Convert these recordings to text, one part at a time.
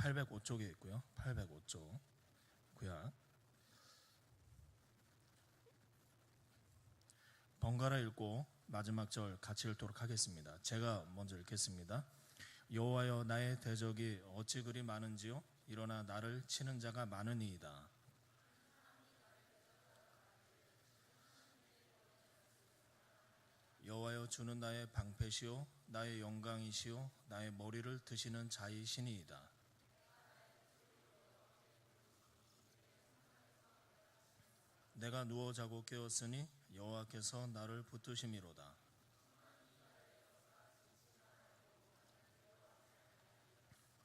805쪽에 있고요. 805쪽 구약. 번갈아 읽고 마지막 절 같이 읽도록 하겠습니다. 제가 먼저 읽겠습니다. 여호와여, 나의 대적이 어찌 그리 많은지요? 일어나 나를 치는 자가 많으니이다. 여호와여, 주는 나의 방패시요 나의 영광이시요 나의 머리를 드시는 자이시니이다. 내가 누워 자고 깨었으니 여호와께서 나를 붙드심이로다.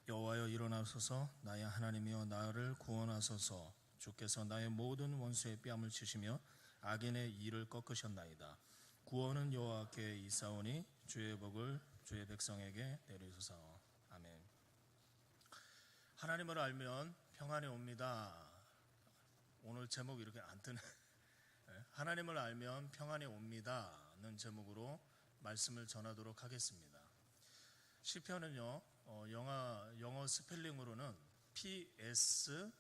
여호와여, 일어나소서. 나의 하나님이여, 나를 구원하소서. 주께서 나의 모든 원수의 뺨을 치시며 악인의 이를 꺾으셨나이다. 구원은 여호와께 있사오니 주의 복을 주의 백성에게 내리소서. 아멘. 하나님을 알면 평안이 옵니다. 오늘 제목 이렇게 안 뜨네. 하나님을 알면 평안이 옵니다는 제목으로 말씀을 전하도록 하겠습니다. 시편은요, 영어 스펠링으로는 PSALM입니다.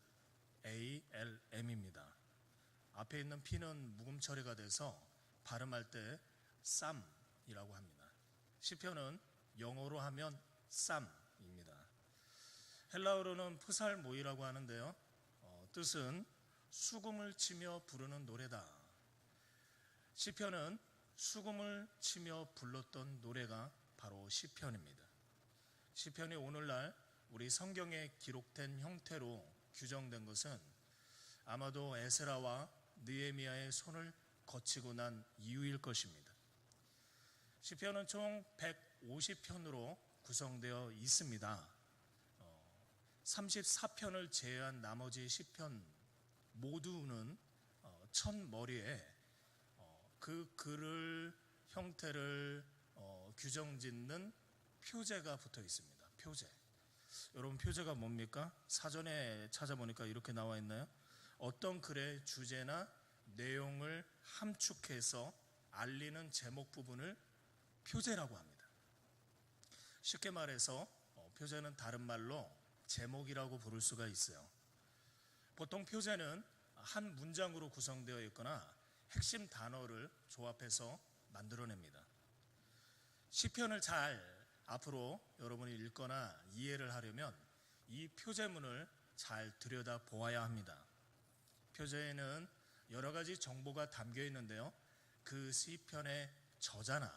앞에 있는 P는 묵음 처리가 돼서 발음할 때 쌈이라고 합니다. 시편은 영어로 하면 쌈입니다. 헬라어로는 프살모이라고 하는데요, 뜻은 수금을 치며 부르는 노래다. 시편은 수금을 치며 불렀던 노래가 바로 시편입니다. 시편이 오늘날 우리 성경에 기록된 형태로 규정된 것은 아마도 에스라와 느헤미야의 손을 거치고 난 이유일 것입니다. 시편은 총 150편으로 구성되어 있습니다. 34편을 제외한 나머지 시편 모두는 첫 머리에 그 글을 형태를 규정짓는 표제가 붙어 있습니다. 표제. 여러분, 표제가 뭡니까? 사전에 찾아보니까 이렇게 나와 있나요? 어떤 글의 주제나 내용을 함축해서 알리는 제목 부분을 표제라고 합니다. 쉽게 말해서 표제는 다른 말로 제목이라고 부를 수가 있어요. 보통 표제는 한 문장으로 구성되어 있거나 핵심 단어를 조합해서 만들어냅니다. 시편을 잘 앞으로 여러분이 읽거나 이해를 하려면 이 표제문을 잘 들여다 보아야 합니다. 표제에는 여러 가지 정보가 담겨 있는데요, 그 시편의 저자나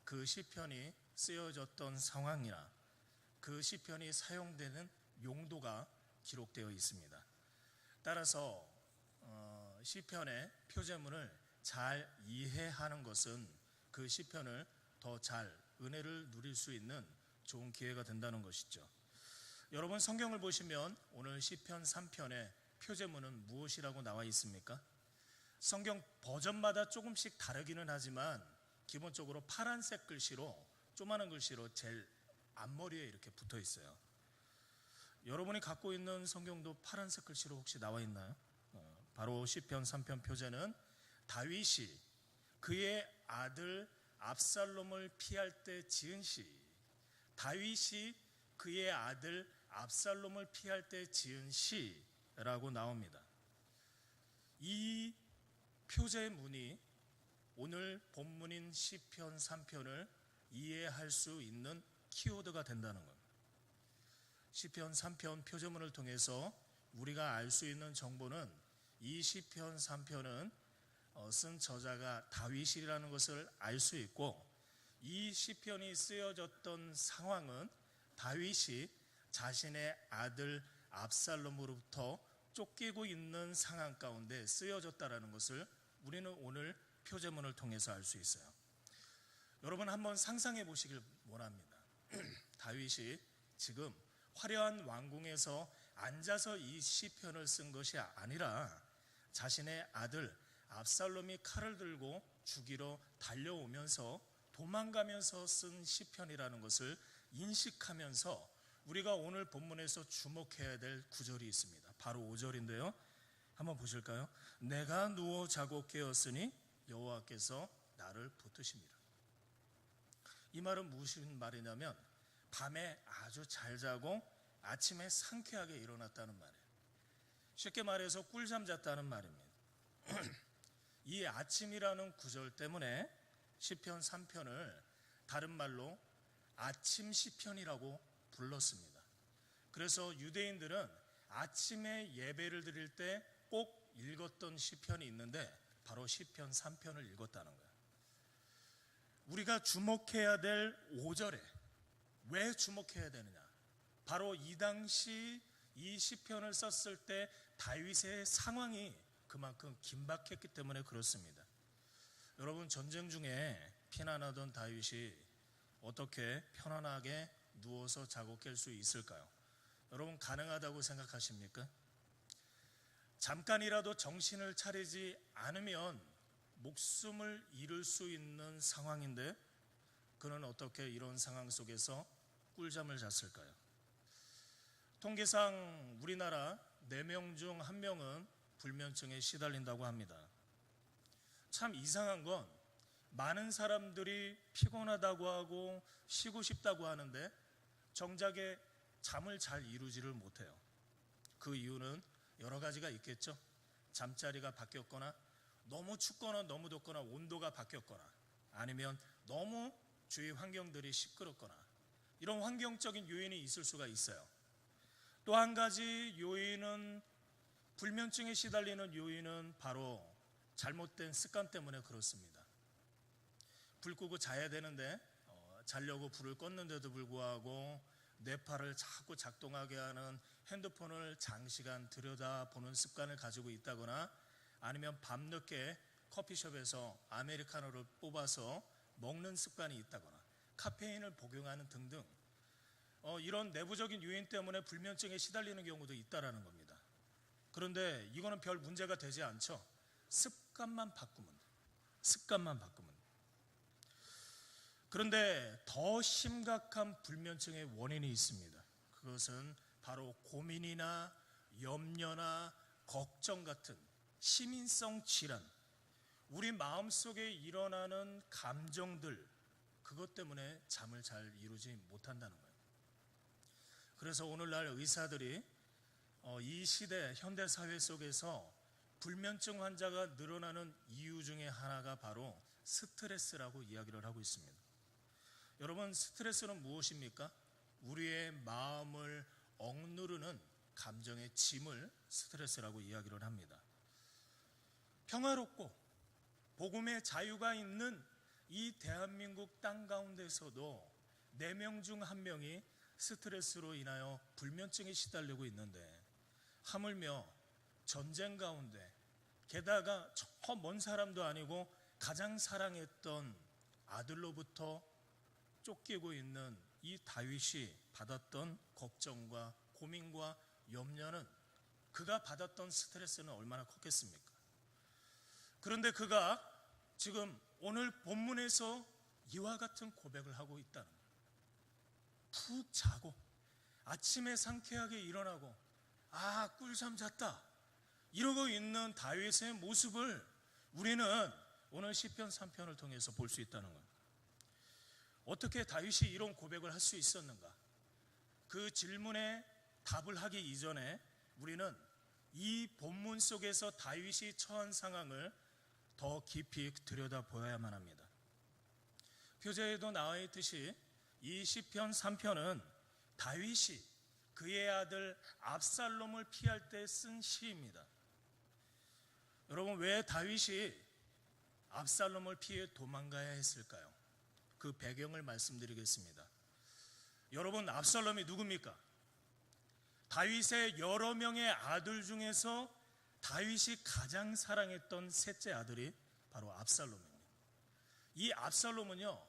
그 시편이 쓰여졌던 상황이나 그 시편이 사용되는 용도가 기록되어 있습니다. 따라서 시편의 표제문을 잘 이해하는 것은 그 시편을 더 잘 은혜를 누릴 수 있는 좋은 기회가 된다는 것이죠. 여러분, 성경을 보시면 오늘 시편 3편의 표제문은 무엇이라고 나와 있습니까? 성경 버전마다 조금씩 다르기는 하지만 기본적으로 파란색 글씨로, 조그마한 글씨로 제일 앞머리에 이렇게 붙어 있어요. 여러분이 갖고 있는 성경도 파란색 글씨로 혹시 나와 있나요? 바로 시편 3편 표제는 다윗이 그의 아들 압살롬을 피할 때 지은 시, 다윗이 그의 아들 압살롬을 피할 때 지은 시라고 나옵니다. 이 표제의 문이 오늘 본문인 시편 3편을 이해할 수 있는 키워드가 된다는 것. 시편 3편 표제문을 통해서 우리가 알 수 있는 정보는 이 시편 3편은 쓴 저자가 다윗이라는 것을 알 수 있고, 이 시편이 쓰여졌던 상황은 다윗이 자신의 아들 압살롬으로부터 쫓기고 있는 상황 가운데 쓰여졌다는 것을 우리는 오늘 표제문을 통해서 알 수 있어요. 여러분, 한번 상상해 보시길 원합니다. 다윗이 지금 화려한 왕궁에서 앉아서 이 시편을 쓴 것이 아니라 자신의 아들 압살롬이 칼을 들고 죽이러 달려오면서 도망가면서 쓴 시편이라는 것을 인식하면서 우리가 오늘 본문에서 주목해야 될 구절이 있습니다. 바로 5절인데요. 한번 보실까요? 내가 누워 자고 깨었으니 여호와께서 나를 붙드심이라. 이 말은 무슨 말이냐면 밤에 아주 잘 자고 아침에 상쾌하게 일어났다는 말이에요. 쉽게 말해서 꿀잠 잤다는 말입니다. 이 아침이라는 구절 때문에 시편 3편을 다른 말로 아침 시편이라고 불렀습니다. 그래서 유대인들은 아침에 예배를 드릴 때 꼭 읽었던 시편이 있는데 바로 시편 3편을 읽었다는 거예요. 우리가 주목해야 될 5절에 왜 주목해야 되느냐? 바로 이 당시 이 시편을 썼을 때 다윗의 상황이 그만큼 긴박했기 때문에 그렇습니다. 여러분, 전쟁 중에 피난하던 다윗이 어떻게 편안하게 누워서 자고 깰 수 있을까요? 여러분, 가능하다고 생각하십니까? 잠깐이라도 정신을 차리지 않으면 목숨을 잃을 수 있는 상황인데 그는 어떻게 이런 상황 속에서 꿀잠을 잤을까요? 통계상 우리나라 4명 중 1명은 불면증에 시달린다고 합니다. 참 이상한 건 많은 사람들이 피곤하다고 하고 쉬고 싶다고 하는데 정작에 잠을 잘 이루지를 못해요. 그 이유는 여러 가지가 있겠죠. 잠자리가 바뀌었거나 너무 춥거나 너무 덥거나 온도가 바뀌었거나 아니면 너무 주위 환경들이 시끄럽거나 이런 환경적인 요인이 있을 수가 있어요. 또 한 가지 요인은 불면증에 시달리는 요인은 바로 잘못된 습관 때문에 그렇습니다. 불 끄고 자야 되는데 자려고 불을 껐는데도 불구하고 뇌파를 자꾸 작동하게 하는 핸드폰을 장시간 들여다보는 습관을 가지고 있다거나 아니면 밤늦게 커피숍에서 아메리카노를 뽑아서 먹는 습관이 있다거나 카페인을 복용하는 등등 이런 내부적인 요인 때문에 불면증에 시달리는 경우도 있다라는 겁니다. 그런데 이거는 별 문제가 되지 않죠. 습관만 바꾸면. 그런데 더 심각한 불면증의 원인이 있습니다. 그것은 바로 고민이나 염려나 걱정 같은 시민성 질환, 우리 마음속에 일어나는 감정들, 그것 때문에 잠을 잘 이루지 못한다는 거예요. 그래서 오늘날 의사들이 이 시대 현대사회 속에서 불면증 환자가 늘어나는 이유 중에 하나가 바로 스트레스라고 이야기를 하고 있습니다. 여러분, 스트레스는 무엇입니까? 우리의 마음을 억누르는 감정의 짐을 스트레스라고 이야기를 합니다. 평화롭고 복음의 자유가 있는 이 대한민국 땅 가운데서도 4명 중 1명이 스트레스로 인하여 불면증에 시달리고 있는데 하물며 전쟁 가운데 게다가 저 먼 사람도 아니고 가장 사랑했던 아들로부터 쫓기고 있는 이 다윗이 받았던 걱정과 고민과 염려는 그가 받았던 스트레스는 얼마나 컸겠습니까? 그런데 그가 지금 오늘 본문에서 이와 같은 고백을 하고 있다는 거예요. 푹 자고 아침에 상쾌하게 일어나고 꿀잠 잤다 이러고 있는 다윗의 모습을 우리는 오늘 시편 3편을 통해서 볼 수 있다는 거예요. 어떻게 다윗이 이런 고백을 할 수 있었는가? 그 질문에 답을 하기 이전에 우리는 이 본문 속에서 다윗이 처한 상황을 더 깊이 들여다보아야만 합니다. 표제에도 나와 있듯이 이 시편 3편은 다윗이 그의 아들 압살롬을 피할 때 쓴 시입니다. 여러분, 왜 다윗이 압살롬을 피해 도망가야 했을까요? 그 배경을 말씀드리겠습니다. 여러분, 압살롬이 누굽니까? 다윗의 여러 명의 아들 중에서 다윗이 가장 사랑했던 셋째 아들이 바로 압살롬입니다. 이 압살롬은요,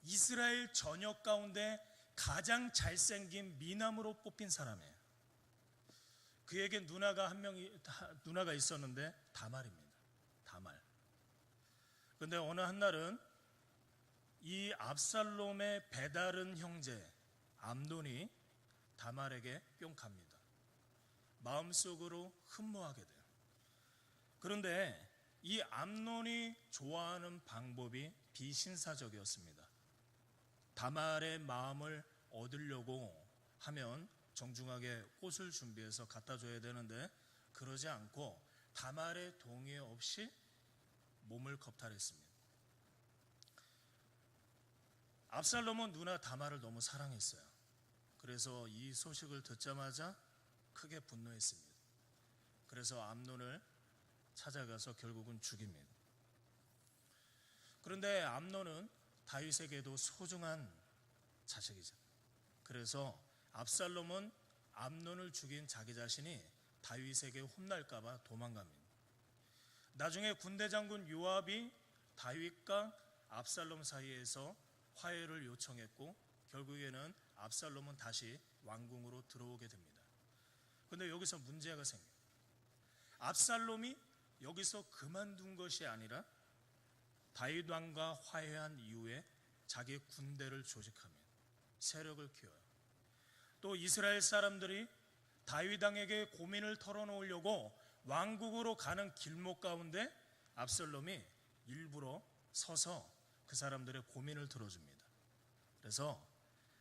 이스라엘 전역 가운데 가장 잘생긴 미남으로 뽑힌 사람이에요. 그에게 누나가 있었는데 다말입니다. 다말. 그런데 어느 한날은 이 압살롬의 배다른 형제 암논이 다말에게 뿅 갑니다. 마음속으로 흠모하게 돼요. 그런데 이 암논이 좋아하는 방법이 비신사적이었습니다. 다말의 마음을 얻으려고 하면 정중하게 꽃을 준비해서 갖다 줘야 되는데 그러지 않고 다말의 동의 없이 몸을 겁탈했습니다. 압살롬은 누나 다말을 너무 사랑했어요. 그래서 이 소식을 듣자마자 크게 분노했습니다. 그래서 암논을 찾아가서 결국은 죽입니다. 그런데 암논은 다윗에게도 소중한 자식이죠. 그래서 압살롬은 암논을 죽인 자기 자신이 다윗에게 혼날까봐 도망갑니다. 나중에 군대 장군 요압이 다윗과 압살롬 사이에서 화해를 요청했고 결국에는 압살롬은 다시 왕궁으로 들어오게 됩니다. 그런데 여기서 문제가 생겨요. 압살롬이 여기서 그만둔 것이 아니라 다윗 왕과 화해한 이후에 자기 군대를 조직하며 세력을 키워요. 또 이스라엘 사람들이 다윗 왕에게 고민을 털어놓으려고 왕국으로 가는 길목 가운데 압살롬이 일부러 서서 그 사람들의 고민을 들어줍니다. 그래서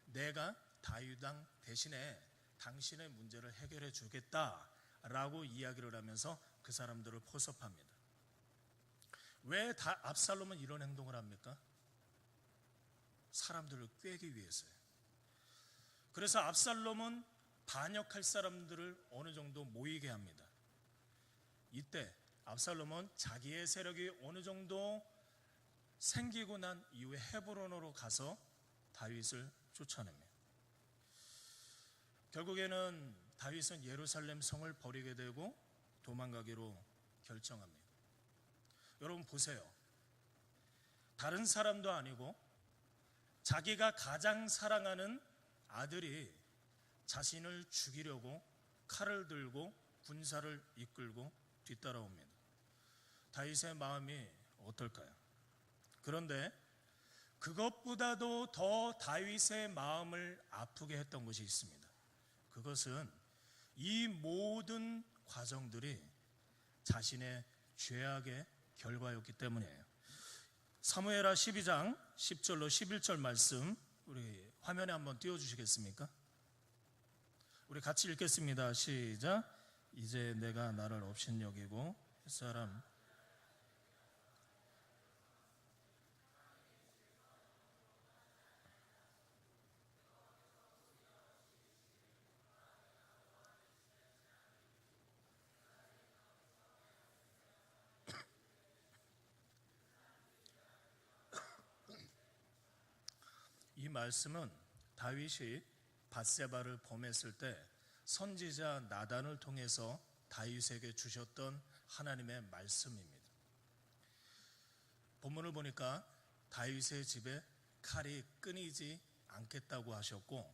내가 다윗 왕 대신에 당신의 문제를 해결해 주겠다라고 이야기를 하면서 그 사람들을 포섭합니다. 왜 압살롬은 이런 행동을 합니까? 사람들을 꿰기 위해서요. 그래서 압살롬은 반역할 사람들을 어느 정도 모이게 합니다. 이때 압살롬은 자기의 세력이 어느 정도 생기고 난 이후에 헤브론으로 가서 다윗을 쫓아냅니다. 결국에는 다윗은 예루살렘 성을 버리게 되고 도망가기로 결정합니다. 여러분 보세요. 다른 사람도 아니고 자기가 가장 사랑하는 아들이 자신을 죽이려고 칼을 들고 군사를 이끌고 뒤따라옵니다. 다윗의 마음이 어떨까요? 그런데 그것보다도 더 다윗의 마음을 아프게 했던 것이 있습니다. 그것은 이 모든 과정들이 자신의 죄악의 결과였기 때문이에요. 사무엘하 12장 10절로 11절 말씀 우리 화면에 한번 띄워주시겠습니까? 우리 같이 읽겠습니다. 시작. 이제 내가 나를 업신여기고 햇사람 이 말씀은 다윗이 밧세바를 범했을 때 선지자 나단을 통해서 다윗에게 주셨던 하나님의 말씀입니다. 본문을 보니까 다윗의 집에 칼이 끊이지 않겠다고 하셨고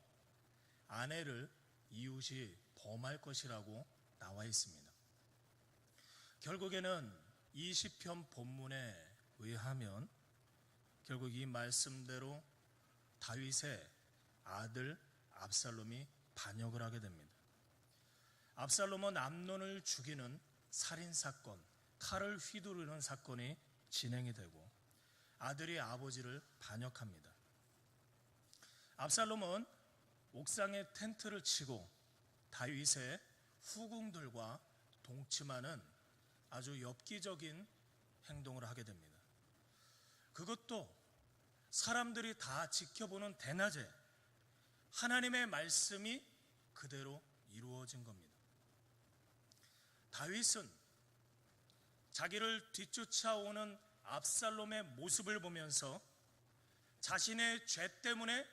아내를 이웃이 범할 것이라고 나와 있습니다. 결국에는 이 시편 본문에 의하면 결국 이 말씀대로 다윗의 아들 압살롬이 반역을 하게 됩니다. 압살롬은 암논을 죽이는 살인사건, 칼을 휘두르는 사건이 진행이 되고 아들이 아버지를 반역합니다. 압살롬은 옥상에 텐트를 치고 다윗의 후궁들과 동침하는 아주 엽기적인 행동을 하게 됩니다. 그것도 사람들이 다 지켜보는 대낮에 하나님의 말씀이 그대로 이루어진 겁니다. 다윗은 자기를 뒤쫓아오는 압살롬의 모습을 보면서 자신의 죄 때문에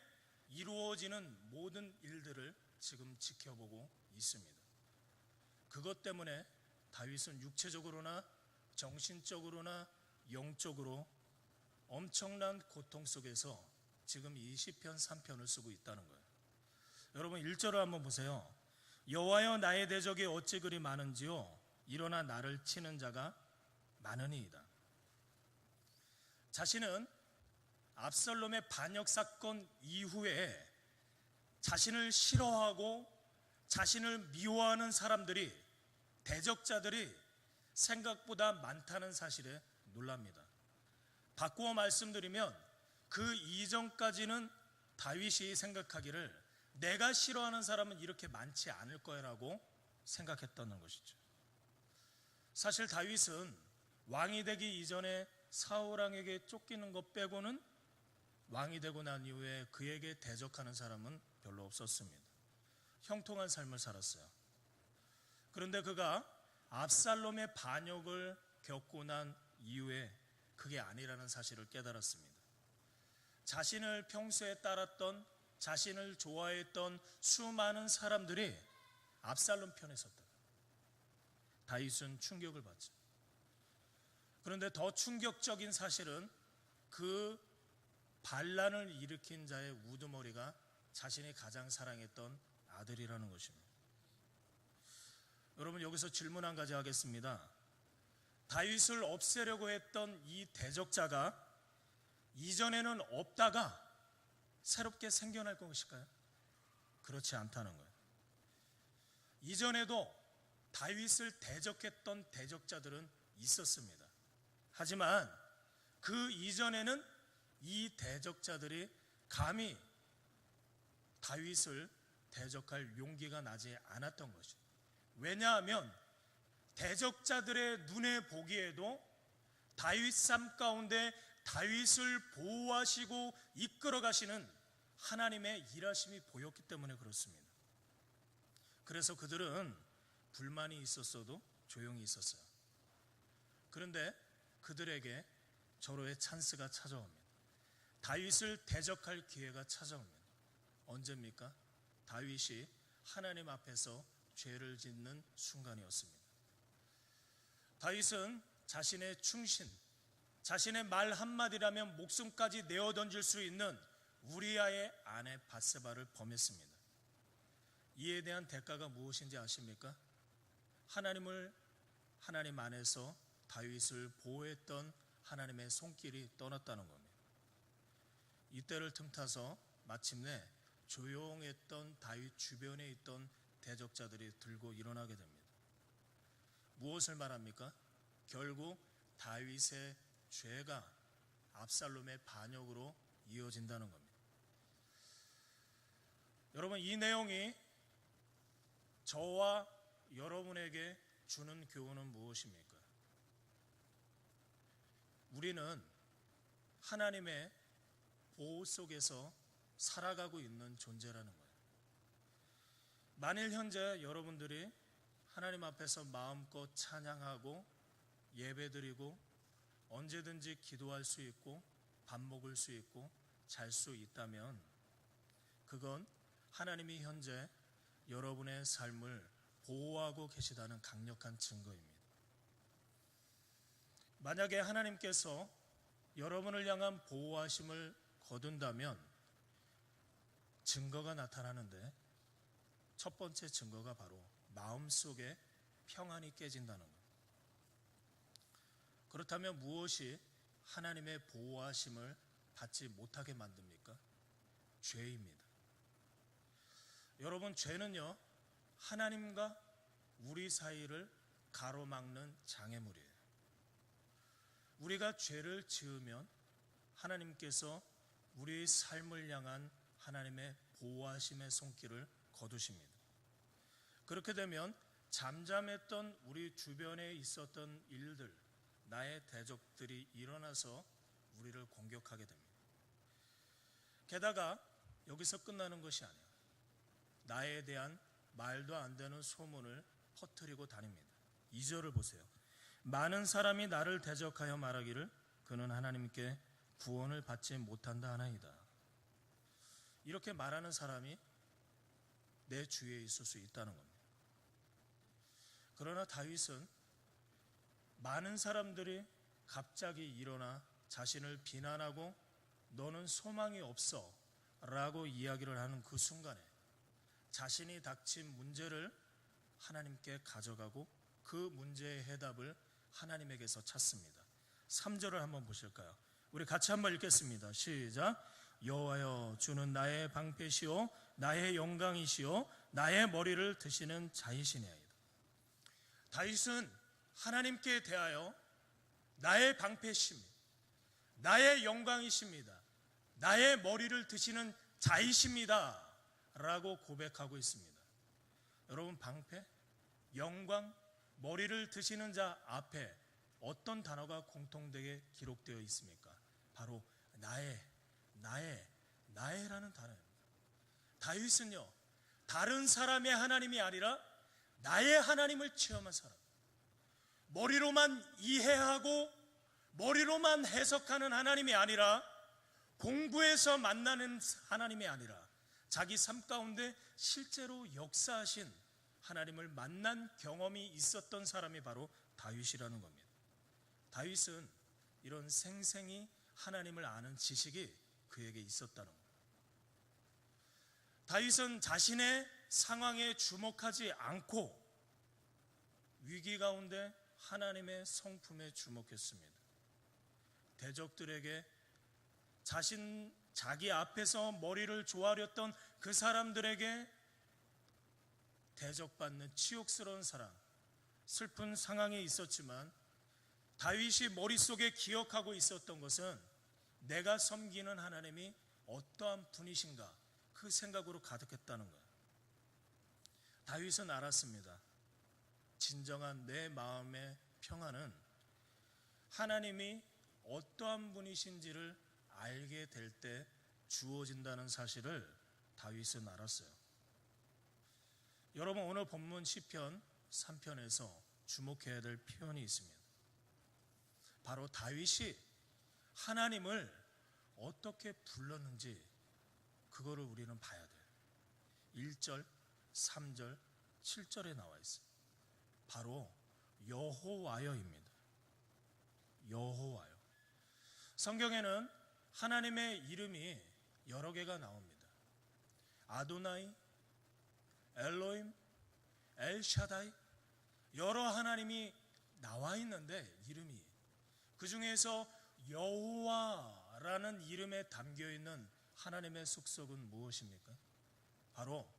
이루어지는 모든 일들을 지금 지켜보고 있습니다. 그것 때문에 다윗은 육체적으로나 정신적으로나 영적으로 엄청난 고통 속에서 지금 이 시편 3편을 쓰고 있다는 거예요. 여러분 1절을 한번 보세요. 여호와여 나의 대적이 어찌 그리 많은지요 일어나 나를 치는 자가 많으니이다. 자신은 압살롬의 반역 사건 이후에 자신을 싫어하고 자신을 미워하는 사람들이 대적자들이 생각보다 많다는 사실에 놀랍니다. 바꾸어 말씀드리면 그 이전까지는 다윗이 생각하기를 내가 싫어하는 사람은 이렇게 많지 않을 거라고 생각했다는 것이죠. 사실 다윗은 왕이 되기 이전에 사울 왕에게 쫓기는 것 빼고는 왕이 되고 난 이후에 그에게 대적하는 사람은 별로 없었습니다. 형통한 삶을 살았어요. 그런데 그가 압살롬의 반역을 겪고 난 이후에 그게 아니라는 사실을 깨달았습니다. 자신을 평소에 따랐던, 자신을 좋아했던 수많은 사람들이 압살롬 편에 섰다. 다윗은 충격을 받죠. 그런데 더 충격적인 사실은 그 반란을 일으킨 자의 우두머리가 자신이 가장 사랑했던 아들이라는 것입니다. 여러분, 여기서 질문 한 가지 하겠습니다. 다윗을 없애려고 했던 이 대적자가 이전에는 없다가 새롭게 생겨날 것일까요? 그렇지 않다는 거예요. 이전에도 다윗을 대적했던 대적자들은 있었습니다. 하지만 그 이전에는 이 대적자들이 감히 다윗을 대적할 용기가 나지 않았던 것이죠. 왜냐하면 대적자들의 눈에 보기에도 다윗 삶 가운데 다윗을 보호하시고 이끌어 가시는 하나님의 일하심이 보였기 때문에 그렇습니다. 그래서 그들은 불만이 있었어도 조용히 있었어요. 그런데 그들에게 절호의 찬스가 찾아옵니다. 다윗을 대적할 기회가 찾아옵니다. 언제입니까? 다윗이 하나님 앞에서 죄를 짓는 순간이었습니다. 다윗은 자신의 충신, 자신의 말 한마디라면 목숨까지 내어 던질 수 있는 우리아의 아내 밧세바를 범했습니다. 이에 대한 대가가 무엇인지 아십니까? 하나님 안에서 다윗을 보호했던 하나님의 손길이 떠났다는 겁니다. 이때를 틈타서 마침내 조용했던 다윗 주변에 있던 대적자들이 들고 일어나게 됩니다. 무엇을 말합니까? 결국 다윗의 죄가 압살롬의 반역으로 이어진다는 겁니다. 여러분, 이 내용이 저와 여러분에게 주는 교훈은 무엇입니까? 우리는 하나님의 보호 속에서 살아가고 있는 존재라는 거예요. 만일 현재 여러분들이 하나님 앞에서 마음껏 찬양하고 예배드리고 언제든지 기도할 수 있고 밥 먹을 수 있고 잘 수 있다면 그건 하나님이 현재 여러분의 삶을 보호하고 계시다는 강력한 증거입니다. 만약에 하나님께서 여러분을 향한 보호하심을 거둔다면 증거가 나타나는데 첫 번째 증거가 바로 마음속에 평안이 깨진다는 것. 그렇다면 무엇이 하나님의 보호하심을 받지 못하게 만듭니까? 죄입니다. 여러분, 죄는요, 하나님과 우리 사이를 가로막는 장애물이에요. 우리가 죄를 지으면 하나님께서 우리의 삶을 향한 하나님의 보호하심의 손길을 거두십니다. 그렇게 되면 잠잠했던 우리 주변에 있었던 일들, 나의 대적들이 일어나서 우리를 공격하게 됩니다. 게다가 여기서 끝나는 것이 아니에요. 나에 대한 말도 안 되는 소문을 퍼뜨리고 다닙니다. 2절을 보세요. 많은 사람이 나를 대적하여 말하기를 그는 하나님께 구원을 받지 못한다 하나이다. 이렇게 말하는 사람이 내 주위에 있을 수 있다는 겁니다. 그러나 다윗은 많은 사람들이 갑자기 일어나 자신을 비난하고 너는 소망이 없어 라고 이야기를 하는 그 순간에 자신이 닥친 문제를 하나님께 가져가고 그 문제의 해답을 하나님에게서 찾습니다. 3절을 한번 보실까요? 우리 같이 한번 읽겠습니다. 시작. 여호와여, 주는 나의 방패시오 나의 영광이시오 나의 머리를 드시는 자이시니이다. 다윗은 하나님께 대하여 나의 방패십니다, 나의 영광이십니다, 나의 머리를 드시는 자이십니다 라고 고백하고 있습니다. 여러분, 방패, 영광, 머리를 드시는 자 앞에 어떤 단어가 공통되게 기록되어 있습니까? 바로 나의라는 단어입니다. 다윗은요, 다른 사람의 하나님이 아니라 나의 하나님을 체험한 사람, 머리로만 이해하고 머리로만 해석하는 하나님이 아니라, 공부해서 만나는 하나님이 아니라 자기 삶 가운데 실제로 역사하신 하나님을 만난 경험이 있었던 사람이 바로 다윗이라는 겁니다. 다윗은 이런 생생히 하나님을 아는 지식이 그에게 있었다는 겁니다. 다윗은 자신의 상황에 주목하지 않고 위기 가운데 하나님의 성품에 주목했습니다. 대적들에게 자기 앞에서 머리를 조아렸던 그 사람들에게 대적받는 치욕스러운 사랑, 슬픈 상황에 있었지만 다윗이 머릿속에 기억하고 있었던 것은 내가 섬기는 하나님이 어떠한 분이신가, 그 생각으로 가득했다는 거예요. 다윗은 알았습니다. 진정한 내 마음의 평안은 하나님이 어떠한 분이신지를 알게 될 때 주어진다는 사실을 다윗은 알았어요. 여러분, 오늘 본문 시편 3편에서 주목해야 될 표현이 있습니다. 바로 다윗이 하나님을 어떻게 불렀는지 그거를 우리는 봐야 돼요. 1절, 3절, 7절에 나와 있어요. 바로 여호와여입니다. 여호와여. 성경에는 하나님의 이름이 여러 개가 나옵니다. 아도나이, 엘로임, 엘샤다이, 여러 하나님이 나와 있는데 이름이, 그 중에서 여호와라는 이름에 담겨 있는 하나님의 속성은 무엇입니까? 바로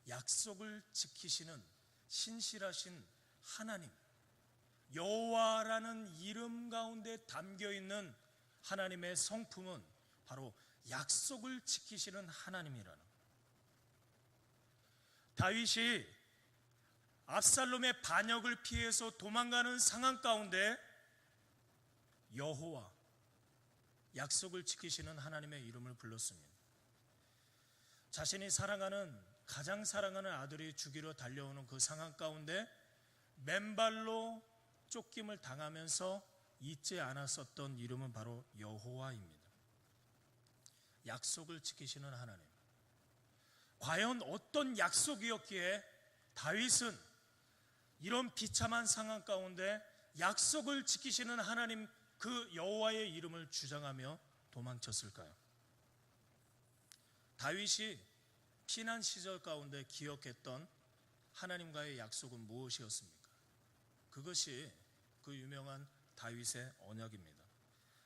약속을 지키시는 신실하신 하나님. 여호와라는 이름 가운데 담겨 있는 하나님의 성품은 바로 약속을 지키시는 하나님이라는 거예요. 다윗이 압살롬의 반역을 피해서 도망가는 상황 가운데 여호와, 약속을 지키시는 하나님의 이름을 불렀습니다. 자신이 가장 사랑하는 아들이 죽이러 달려오는 그 상황 가운데 맨발로 쫓김을 당하면서 잊지 않았었던 이름은 바로 여호와입니다. 약속을 지키시는 하나님. 과연 어떤 약속이었기에 다윗은 이런 비참한 상황 가운데 약속을 지키시는 하나님, 그 여호와의 이름을 주장하며 도망쳤을까요? 다윗이 피난 시절 가운데 기억했던 하나님과의 약속은 무엇이었습니까? 그것이 그 유명한 다윗의 언약입니다.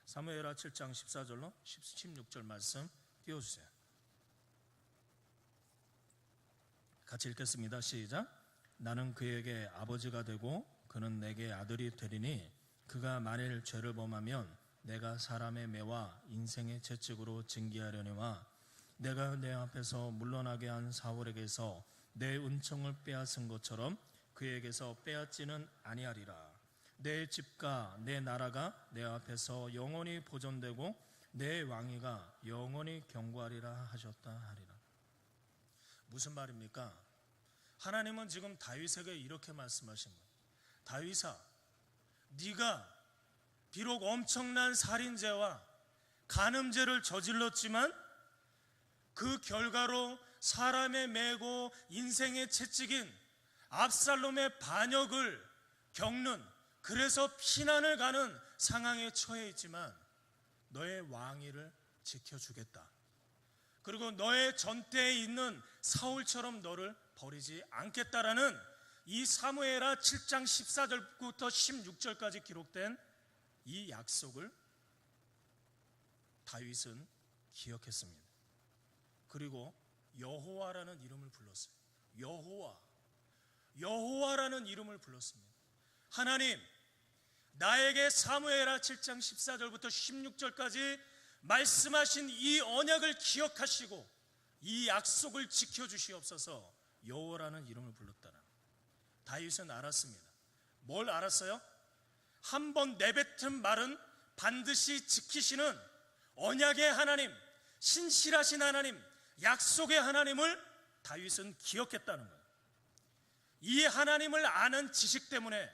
사무엘하 7장 14절로 16절 말씀 띄워주세요. 같이 읽겠습니다. 시작. 나는 그에게 아버지가 되고 그는 내게 아들이 되리니 그가 만일 죄를 범하면 내가 사람의 매와 인생의 채찍으로 징계하려니와 내가 내 앞에서 물러나게 한 사울에게서 내 은총을 빼앗은 것처럼 그에게서 빼앗지는 아니하리라. 내 집과 내 나라가 내 앞에서 영원히 보존되고 내 왕위가 영원히 경고하리라 하셨다 하리라. 무슨 말입니까? 하나님은 지금 다윗에게 이렇게 말씀하신 거예요. 다윗아, 네가 비록 엄청난 살인죄와 간음죄를 저질렀지만 그 결과로 사람의 매고 인생의 채찍인 압살롬의 반역을 겪는, 그래서 피난을 가는 상황에 처해 있지만 너의 왕위를 지켜주겠다. 그리고 너의 전대에 있는 사울처럼 너를 버리지 않겠다라는 이 사무엘하 7장 14절부터 16절까지 기록된 이 약속을 다윗은 기억했습니다. 그리고 여호와라는 이름을 불렀어요. 여호와라는 이름을 불렀습니다. 하나님, 나에게 사무엘하 7장 14절부터 16절까지 말씀하신 이 언약을 기억하시고 이 약속을 지켜주시옵소서 여호와라는 이름을 불렀다는. 다윗은 알았습니다. 뭘 알았어요? 한 번 내뱉은 말은 반드시 지키시는 언약의 하나님, 신실하신 하나님, 약속의 하나님을 다윗은 기억했다는 거예요. 이 하나님을 아는 지식 때문에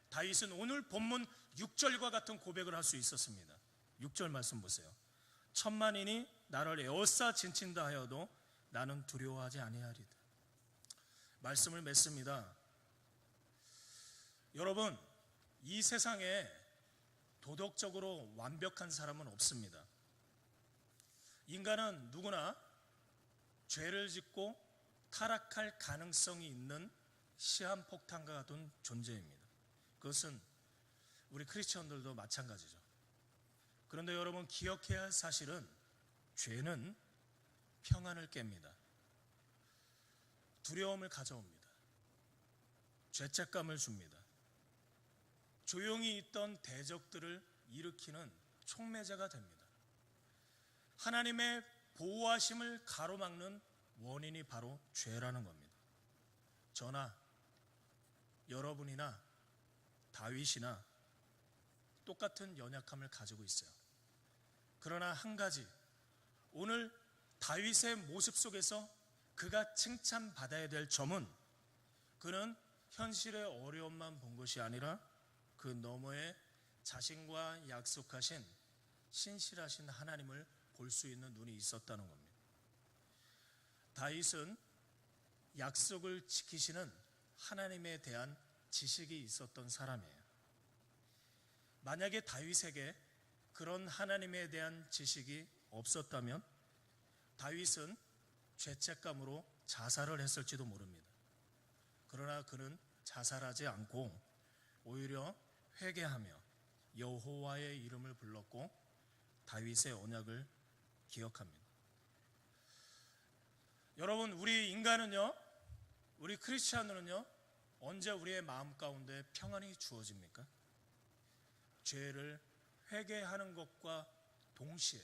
다윗은 오늘 본문 6절과 같은 고백을 할 수 있었습니다. 6절 말씀 보세요. 천만인이 나를 에워싸 진친다 하여도 나는 두려워하지 아니하리다. 말씀을 맺습니다. 여러분, 이 세상에 도덕적으로 완벽한 사람은 없습니다. 인간은 누구나 죄를 짓고 타락할 가능성이 있는 시한폭탄과 같은 존재입니다. 그것은 우리 크리스천들도 마찬가지죠. 그런데 여러분, 기억해야 할 사실은 죄는 평안을 깹니다. 두려움을 가져옵니다. 죄책감을 줍니다. 조용히 있던 대적들을 일으키는 촉매자가 됩니다. 하나님의 보호하심을 가로막는 원인이 바로 죄라는 겁니다. 저나 여러분이나 다윗이나 똑같은 연약함을 가지고 있어요. 그러나 한 가지, 오늘 다윗의 모습 속에서 그가 칭찬받아야 될 점은 그는 현실의 어려움만 본 것이 아니라 그 너머에 자신과 약속하신 신실하신 하나님을 볼 수 있는 눈이 있었다는 겁니다. 다윗은 약속을 지키시는 하나님에 대한 지식이 있었던 사람이에요. 만약에 다윗에게 그런 하나님에 대한 지식이 없었다면 다윗은 죄책감으로 자살을 했을지도 모릅니다. 그러나 그는 자살하지 않고 오히려 회개하며 여호와의 이름을 불렀고 다윗의 언약을 기억합니다. 여러분, 우리 인간은요, 우리 크리스찬으로는요, 언제 우리의 마음 가운데 평안이 주어집니까? 죄를 회개하는 것과 동시에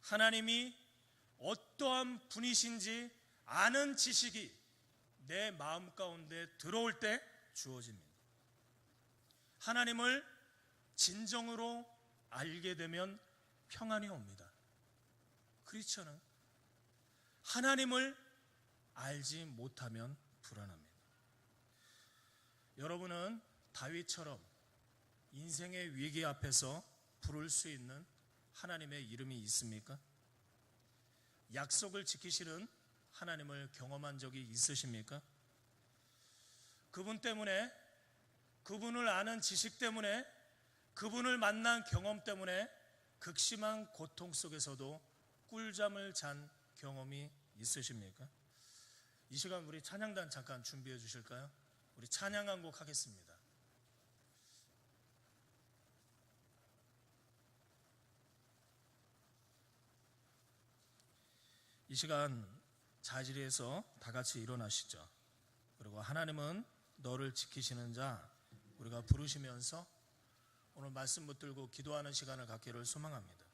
하나님이 어떠한 분이신지 아는 지식이 내 마음 가운데 들어올 때 주어집니다. 하나님을 진정으로 알게 되면 평안이 옵니다. 크리스천은 하나님을 알지 못하면 불안합니다. 여러분은 다윗처럼 인생의 위기 앞에서 부를 수 있는 하나님의 이름이 있습니까? 약속을 지키시는 하나님을 경험한 적이 있으십니까? 그분 때문에, 그분을 아는 지식 때문에, 그분을 만난 경험 때문에 극심한 고통 속에서도 꿀잠을 잔 경험이 있으십니까? 이 시간 우리 찬양단 잠깐 준비해 주실까요? 우리 찬양 한 곡 하겠습니다. 이 시간 자리에서 다 같이 일어나시죠. 그리고 하나님은 너를 지키시는 자, 우리가 부르시면서 오늘 말씀 붙들고 기도하는 시간을 갖기를 소망합니다.